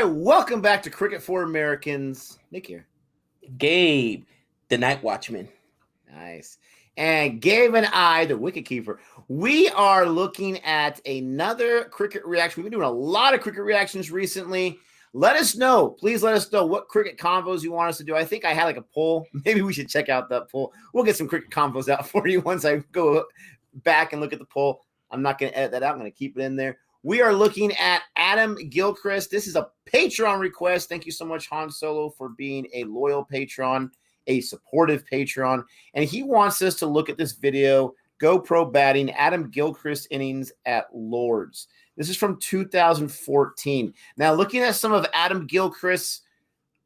right, welcome back to Cricket for Americans. Nick here. Gabe, the night watchman. Nice. And Gabe and I, the wicketkeeper, we are looking at another cricket reaction. We've been doing a lot of cricket reactions recently. Let us know. Please let us know what cricket combos you want us to do. I think I had like a poll. Maybe we should check out that poll. We'll get some cricket combos out for you once I go back and look at the poll. I'm not going to edit that out. I'm going to keep it in there. We are looking at Adam Gilchrist. This is a Patreon request. Thank you so much, Han Solo, for being a loyal patron, a supportive patron. And he wants us to look at this video, GoPro batting, Adam Gilchrist innings at Lords. This is from 2014. Now, looking at some of Adam Gilchrist's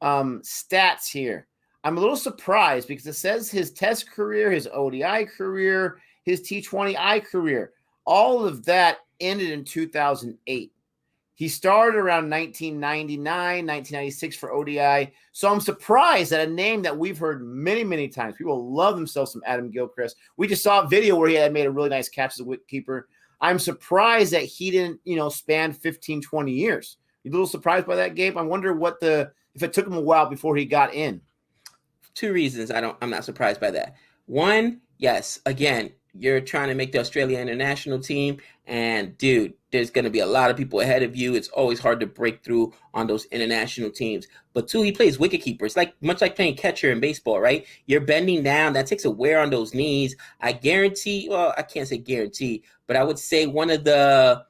stats here, I'm a little surprised because it says his Test career, his ODI career, his T20I career, all of that ended in 2008. He started around 1999, 1996 for ODI. So I'm surprised that a name that we've heard many, many times. People love themselves some Adam Gilchrist. We just saw a video where he had made a really nice catch as a wicketkeeper. I'm surprised that he didn't, span 15, 20 years. You a little surprised by that, Gabe? I wonder if it took him a while before he got in. Two reasons I'm not surprised by that. One, yes, again, you're trying to make the Australia international team, and dude, there's going to be a lot of people ahead of you. It's always hard to break through on those international teams. But two, he plays wicketkeeper. It's much like playing catcher in baseball, right? You're bending down. That takes a wear on those knees. I guarantee, well, I can't say guarantee, but I would say one of the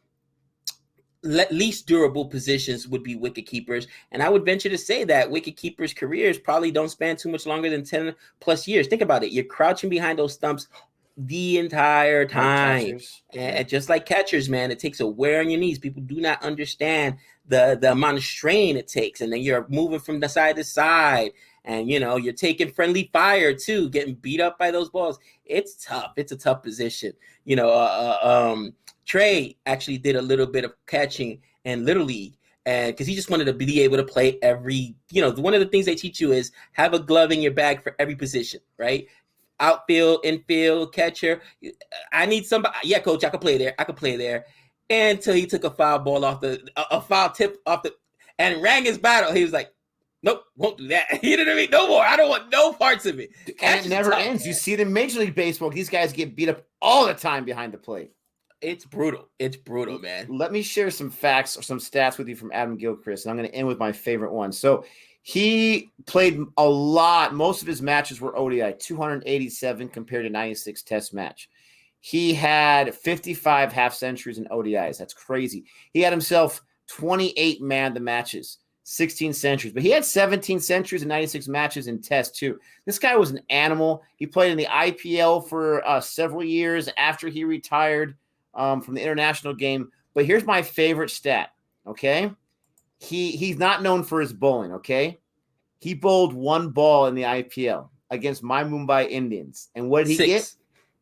least durable positions would be wicketkeepers. And I would venture to say that wicketkeepers' careers probably don't span too much longer than 10 plus years. Think about it. You're crouching behind those stumps the entire time. And just like catchers, man, it takes a wear on your knees. People do not understand the amount of strain it takes. And then you're moving from the side to side. And, you're taking friendly fire, too, getting beat up by those balls. It's tough. It's a tough position. Trey actually did a little bit of catching in Little League. And because he just wanted to be able to play every, one of the things they teach you is have a glove in your bag for every position, right? Outfield, infield, catcher. I need somebody. Yeah, coach, I could play there. Until he took a foul ball a foul tip off and rang his battle. He was like, nope, won't do that. You know what I mean? No more. I don't want no parts of it. And it never ends. Man. You see it in Major League Baseball. These guys get beat up all the time behind the plate. It's brutal. It's brutal, man. Let me share some facts or some stats with you from Adam Gilchrist, and I'm going to end with my favorite one. So he played a lot. Most of his matches were ODI, 287 compared to 96 Test match. He had 55 half centuries in ODIs. That's crazy. He had himself 28 man the matches, 16 centuries. But he had 17 centuries and 96 matches in Test, too. This guy was an animal. He played in the IPL for several years after he retired from the international game. But here's my favorite stat, okay? He's not known for his bowling, okay? He bowled one ball in the IPL against my Mumbai Indians. And what did he get?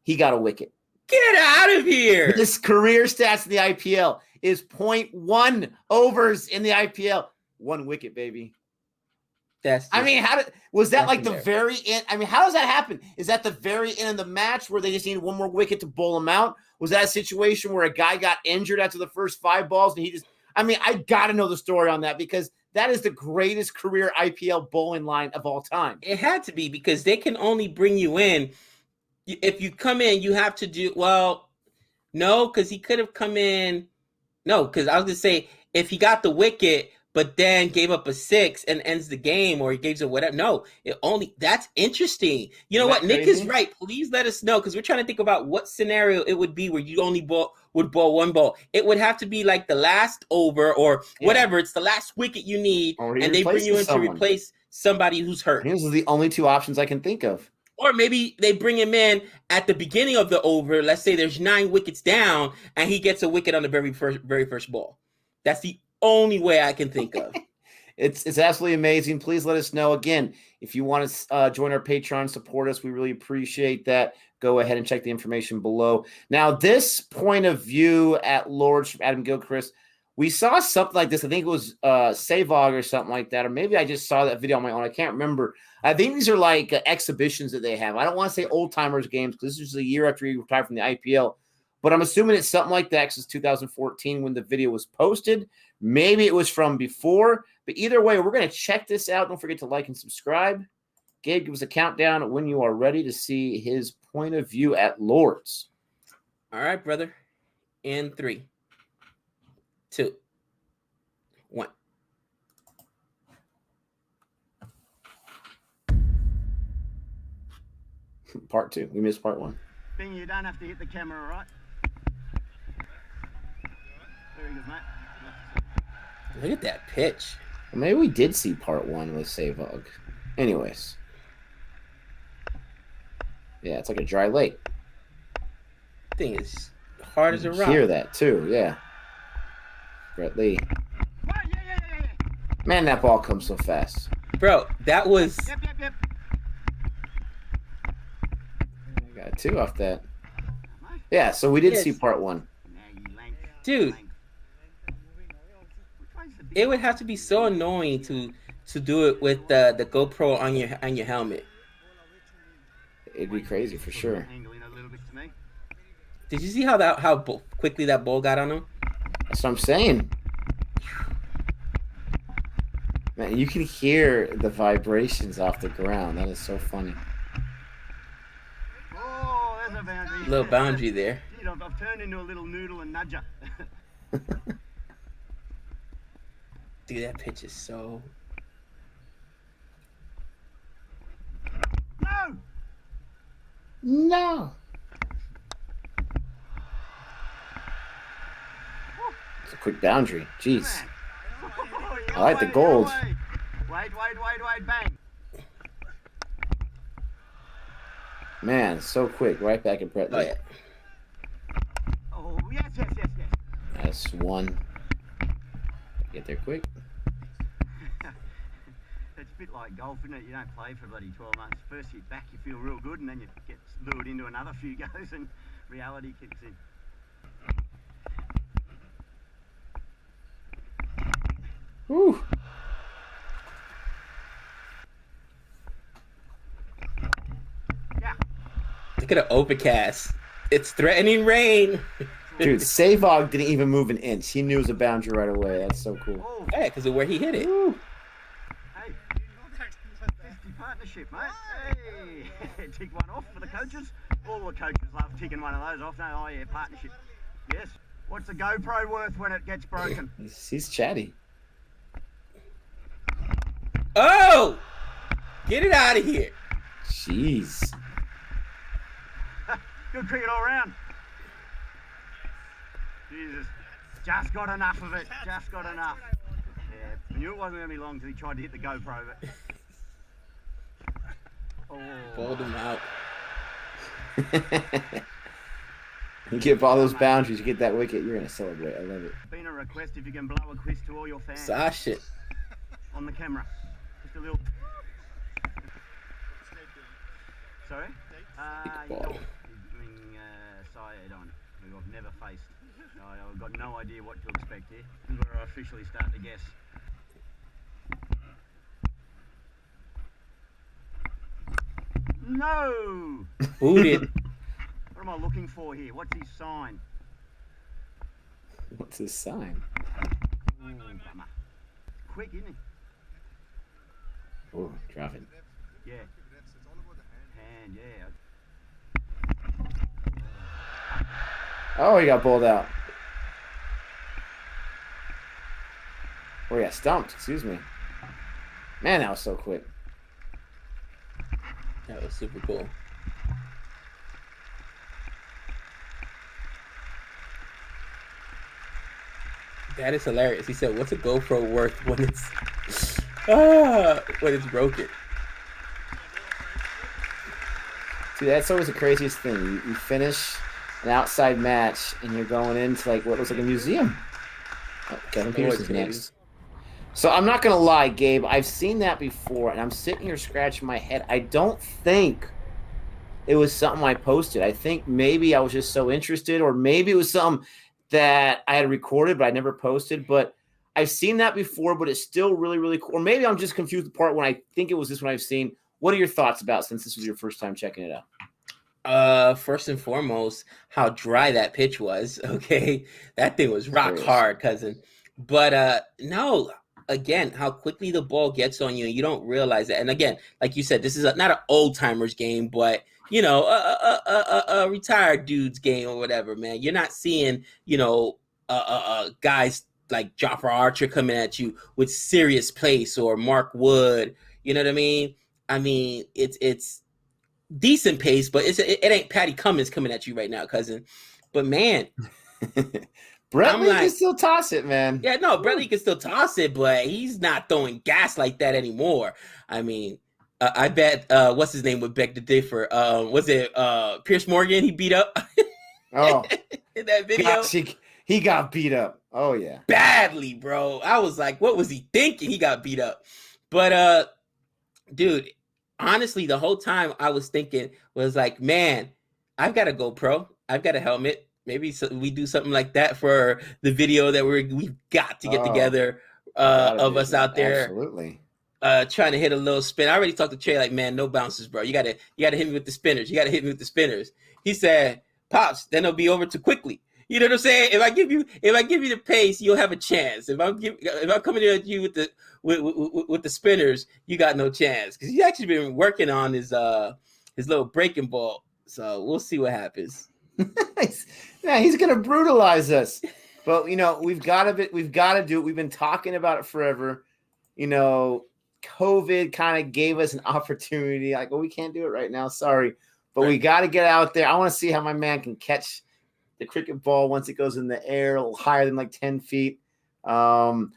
He got a wicket. Get out of here. His career stats in the IPL is 0.1 overs in the IPL. One wicket, baby. Was that like the very end? I mean, how does that happen? Is that the very end of the match where they just needed one more wicket to bowl him out? Was that a situation where a guy got injured after the first 5 balls and I got to know the story on that because that is the greatest career IPL bowling line of all time. It had to be because they can only bring you in. If you come in, you have to do, no, because he could have come in. No, because I was going to say, if he got the wicket, but then gave up a 6 and ends the game, or he gives a whatever. No, that's interesting. You know what? Nick is right. Please let us know, because we're trying to think about what scenario it would be where you only would bowl one ball. It would have to be like the last over or whatever. It's the last wicket you need, and they bring you in to replace somebody who's hurt. These are the only 2 options I can think of. Or maybe they bring him in at the beginning of the over. Let's say there's 9 wickets down, and he gets a wicket on the very first ball. That's the only way I can think of. It's absolutely amazing. Please let us know. Again, if you want to join our Patreon, support us, we really appreciate that. Go ahead and check the information below. Now, this point of view at Lords from Adam Gilchrist, we saw something like this. I think it was Savog or something like that, or maybe I just saw that video on my own. I can't remember. I think these are like exhibitions that they have. I don't want to say old-timers games because this is a year after he retired from the IPL. But I'm assuming it's something like that because it's 2014 when the video was posted. Maybe it was from before. But either way, we're going to check this out. Don't forget to like and subscribe. Gabe, give us a countdown when you are ready to see his point of view at Lord's. All right, brother. In 3, 2, 1. Part 2. We missed part 1. Thing, you don't have to hit the camera, right? Very good, mate. Look at that pitch. Well, maybe we did see part 1 with Savog. Anyways. Yeah, it's like a dry lake. Thing is hard as a rock. Hear that too, yeah. Brett Lee. Yeah. Man, that ball comes so fast. Bro, that was... Yep. I got 2 off that. Yeah, so we did see part 1. Dude, it would have to be so annoying to do it with the GoPro on your helmet. It'd be crazy for sure. Did you see how quickly that ball got on him? That's what I'm saying. Man, you can hear the vibrations off the ground. That is so funny. Oh, there's a boundary. Little boundary there. I've turned into a little noodle and nudger. Dude, that pitch is so... No. It's a quick boundary. Jeez. I like the gold. Wait, bang. Man, so quick. Right back at Brett Oh, Lee. yeah. Oh, yes. That's 1. Get there quick. It's a bit like golf, isn't it? You don't play for bloody 12 months. First hit back, you feel real good, and then you get lured into another few goes, and reality kicks in. Whew. Yeah. Look at an overcast. It's threatening rain. Dude, Savog didn't even move an inch. He knew it was a boundary right away. That's so cool. Oh, Yeah, because of where he hit it. Woo. hey. 50 partnership, mate. Hey. Tick one off for the coaches. All the coaches love ticking one of those off. No, oh yeah, partnership. Yes. What's a GoPro worth when it gets broken? He's chatty. Oh! Get it out of here. Jeez. Good cricket all round. Jesus. Just got enough of it. Just got enough. Yeah. I knew it wasn't going to be long till he tried to hit the GoPro, but... Oh. Bowled him out. You get all those boundaries, you get that wicket, you're going to celebrate. I love it. Been a request if you can blow a quiz to all your fans. Sash it. On the camera. Just a little... Sorry? Ball. Doing Sayedon, who I've never faced. I've got no idea what to expect here. This is where I officially start to guess. No! Booted. What am I looking for here? What's his sign? What's his sign? Ooh, bummer. Quick, isn't he? Oh, drop it. Yeah. Hand, yeah. Oh, he got bowled out. Oh, yeah, stumped. Excuse me. Man, that was so quick. That was super cool. That is hilarious. He said, "What's a GoPro worth when it's broken?" Dude, that's always the craziest thing. You finish an outside match and you're going into like what looks like a museum. Oh, Kevin Peterson's next. So I'm not gonna lie, Gabe. I've seen that before, and I'm sitting here scratching my head. I don't think it was something I posted. I think maybe I was just so interested, or maybe it was something that I had recorded but I never posted. But I've seen that before, but it's still really, really cool. Or maybe I'm just confused with the part when I think it was this one I've seen. What are your thoughts about since this was your first time checking it out? First and foremost, how dry that pitch was. Okay, that thing was rock hard, cousin. But no, again, how quickly the ball gets on you and you don't realize that. And again, like you said, this is not an old timers game, but a retired dude's game or whatever, man. You're not seeing, guys like Jofra Archer coming at you with serious pace, or Mark Wood. You know what I mean? I mean, it's decent pace, but it ain't Patty Cummins coming at you right now, cousin. But man, Brentley can still toss it, man. Yeah, no, Brentley can still toss it, but he's not throwing gas like that anymore. I mean, I bet what's his name would beg to differ. Was it Pierce Morgan? He beat up. Oh, in that video, gosh, he got beat up. Oh yeah, badly, bro. I was like, what was he thinking? He got beat up. But dude, honestly, the whole time I was thinking was like, man, I've got a GoPro, I've got a helmet. Maybe we do something like that for the video that we've got to get together of us out there. Absolutely. Trying to hit a little spin. I already talked to Trey, like, man, no bounces, bro. You gotta hit me with the spinners. You gotta hit me with the spinners. He said, Pops, then it'll be over too quickly. You know what I'm saying? If I give you the pace, you'll have a chance. If I'm coming at you with the spinners, you got no chance. Because he's actually been working on his little breaking ball. So we'll see what happens. Yeah, he's gonna brutalize us. But we've got to do it. We've been talking about it forever. COVID kind of gave us an opportunity. Like, well, we can't do it right now. Sorry. But we got to get out there. I want to see how my man can catch the cricket ball once it goes in the air, a little higher than like 10 feet. I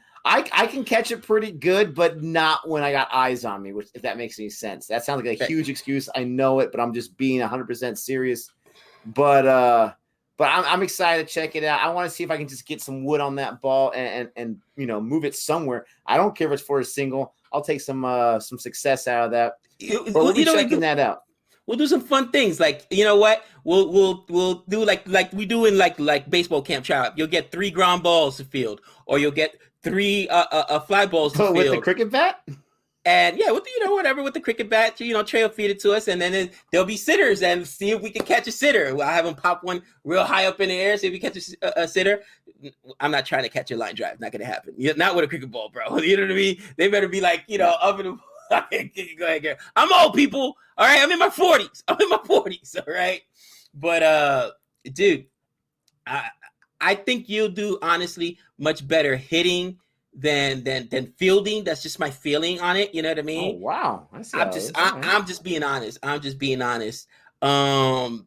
can catch it pretty good, but not when I got eyes on me, which, if that makes any sense. That sounds like a huge excuse. I know it, but I'm just being 100% serious. But I'm excited to check it out. I want to see if I can just get some wood on that ball and move it somewhere. I don't care if it's for a single. I'll take some success out of that. But we'll be checking that out. We'll do some fun things. Like, you know what? We'll do like we do in like baseball camp tryout. You'll get 3 ground balls to field, or you'll get 3 fly balls to field. With the cricket bat? And yeah, with whatever, with the cricket bat, Trey will feed it to us, and then there'll be sitters, and see if we can catch a sitter. I'll have him pop one real high up in the air, see if we catch a sitter. I'm not trying to catch a line drive. Not gonna happen. Not with a cricket ball, bro. You know what I mean? They better be like, up in the. Go ahead, Gary. I'm old, people. All right, I'm in my 40s. All right, but dude, I think you'll do honestly much better hitting than fielding. That's just my feeling on it. You know what I mean? Oh wow! I'm just being honest. I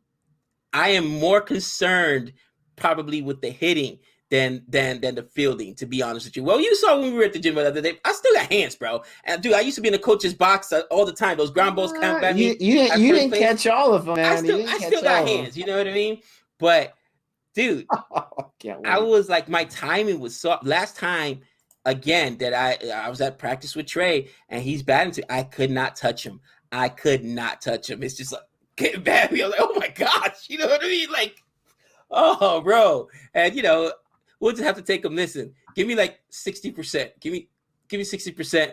am more concerned probably with the hitting than the fielding, to be honest with you. Well, you saw when we were at the gym the other day, I still got hands, bro. And dude, I used to be in the coach's box all the time. Those ground balls count at me. You didn't catch all of them, man. I still got hands. You know what I mean? But dude, I was like, my timing was soft. Last time, again, that I was at practice with Trey, and he's batting to. I could not touch him. It's just like getting bad. I was like, oh my gosh, you know what I mean? Like, oh, bro, and we'll just have to take him. Listen, give me like 60%. Give me 60%.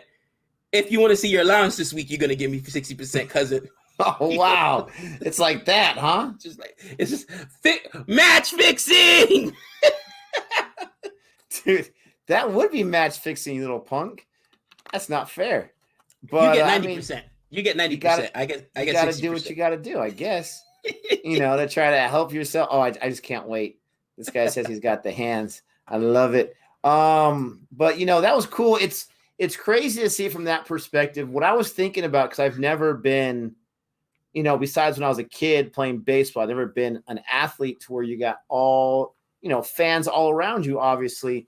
If you want to see your allowance this week, you're gonna give me 60%, cousin. Oh wow, it's like that, huh? It's just match fixing, dude. That would be match fixing, you little punk. That's not fair. But you get 90%. You get 90%. I get 60%. You got to do what you got to do, I guess. To try to help yourself. Oh, I just can't wait. This guy says he's got the hands. I love it. But that was cool. It's crazy to see from that perspective. What I was thinking about, because I've never been, besides when I was a kid playing baseball, I've never been an athlete to where you got all, fans all around you, obviously.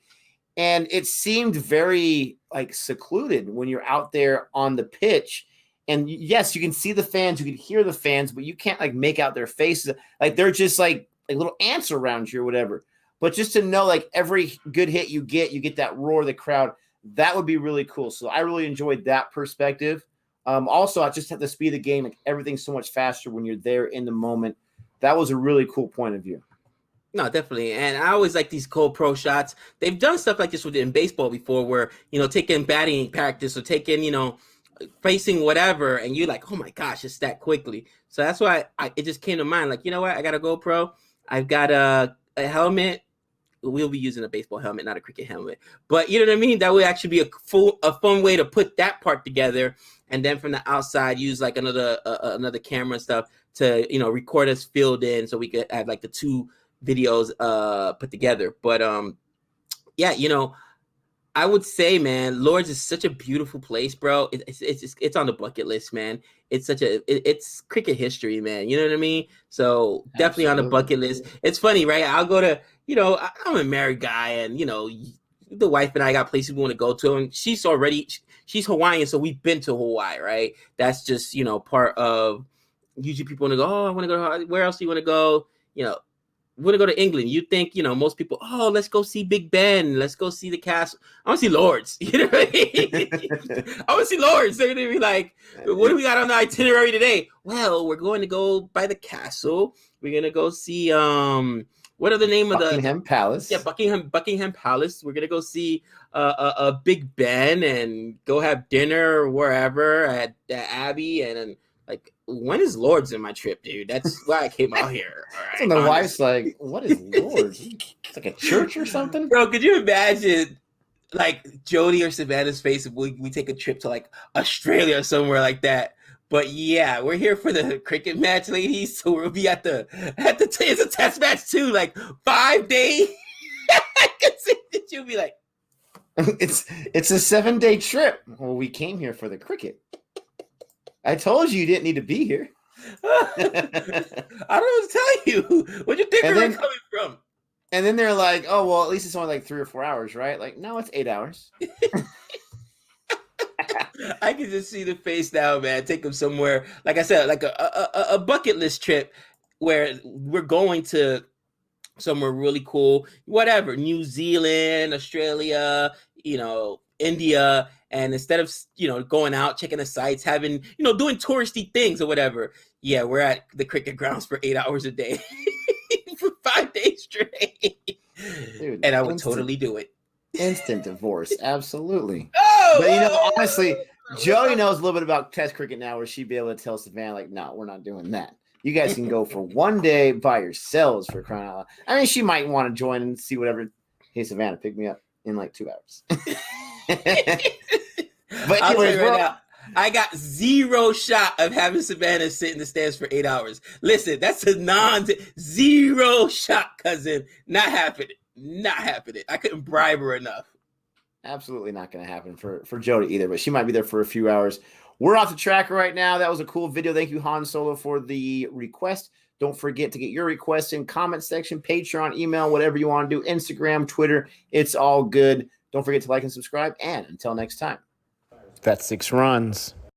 And it seemed very like secluded when you're out there on the pitch. And yes, you can see the fans, you can hear the fans, but you can't like make out their faces. Like they're just like little ants around you or whatever. But just to know like every good hit you get that roar of the crowd, that would be really cool. So I really enjoyed that perspective. Also, I just have the speed of the game, like everything's so much faster when you're there in the moment. That was a really cool point of view. No, definitely. And I always like these GoPro shots. They've done stuff like this in baseball before where, taking batting practice or taking, facing whatever, and you're like, oh my gosh, it's that quickly. So that's why it just came to mind. Like, you know what? I got a GoPro. I've got a helmet. we'll be using a baseball helmet, not a cricket helmet. But you know what I mean? That would actually be a fun way to put that part together. And then from the outside, use like another camera and stuff to, you know, record us filled in so we could have like the 2 videos put together. But yeah, you know, I would say, man, Lords is such a beautiful place, bro. It's on the bucket list, man. It's it's cricket history, man. You know what I mean? So definitely on the bucket list. It's funny, right? I'll go to, you know, I'm a married guy, and you know, the wife and I got places we want to go to, and she's Hawaiian, so we've been to Hawaii, right? That's just, you know, part of. Usually people want to go, oh, I want to go to Hawaii. Where else do you want to go? You know, want to go to England. You think, you know, most people, oh, let's go see Big Ben. Let's go see the castle. I want to see Lords. You know what I mean? I want to see Lords. They're going to be like, what do we got on the itinerary today? Well, we're going to go by the castle. We're going to go see, what are the name of Buckingham Palace. Yeah, Buckingham Palace. We're going to go see Big Ben and go have dinner wherever at Abbey. And like, when is Lords in my trip, dude? That's why I came out here. All right, and the wife's like, what is Lords? It's like a church or something? Bro, could you imagine like Jody or Savannah's face if we take a trip to like Australia or somewhere like that? But yeah, we're here for the cricket match, ladies. So we'll be at the it's a test match too, like 5 days. I could see that you'll be like, it's a 7-day trip. Well, we came here for the cricket. I told you didn't need to be here. I don't know what to tell you. Where do you think we're coming from? And then they're like, oh, well, at least it's only like 3 or 4 hours, right? Like, no, it's 8 hours. I can just see the face now, man. Take them somewhere, like I said, like a bucket list trip where we're going to somewhere really cool, whatever, New Zealand, Australia, you know, India. And instead of, you know, going out, checking the sites, having, you know, doing touristy things or whatever, yeah, we're at the cricket grounds for 8 hours a day for 5 days straight. Dude, and I would totally do it. Instant divorce. Absolutely. Oh, but, you know, honestly, Jody knows a little bit about test cricket now where she'd be able to tell Savannah, like, no, we're not doing that. You guys can go for 1 day by yourselves, for crying out loud. I mean, she might want to join and see whatever. Hey, Savannah, pick me up in like 2 hours. But I'll tell you right now, I got zero shot of having Savannah sit in the stands for 8 hours. Listen, that's a zero shot, cousin. Not happening. Not happening. I couldn't bribe her enough. Absolutely not going to happen for Jody either, but she might be there for a few hours. We're off the tracker right now. That was a cool video. Thank you, Han Solo, for the request. Don't forget to get your requests in comment section, Patreon, email, whatever you want to do, Instagram, Twitter. It's all good. Don't forget to like and subscribe. And until next time, that's 6 runs.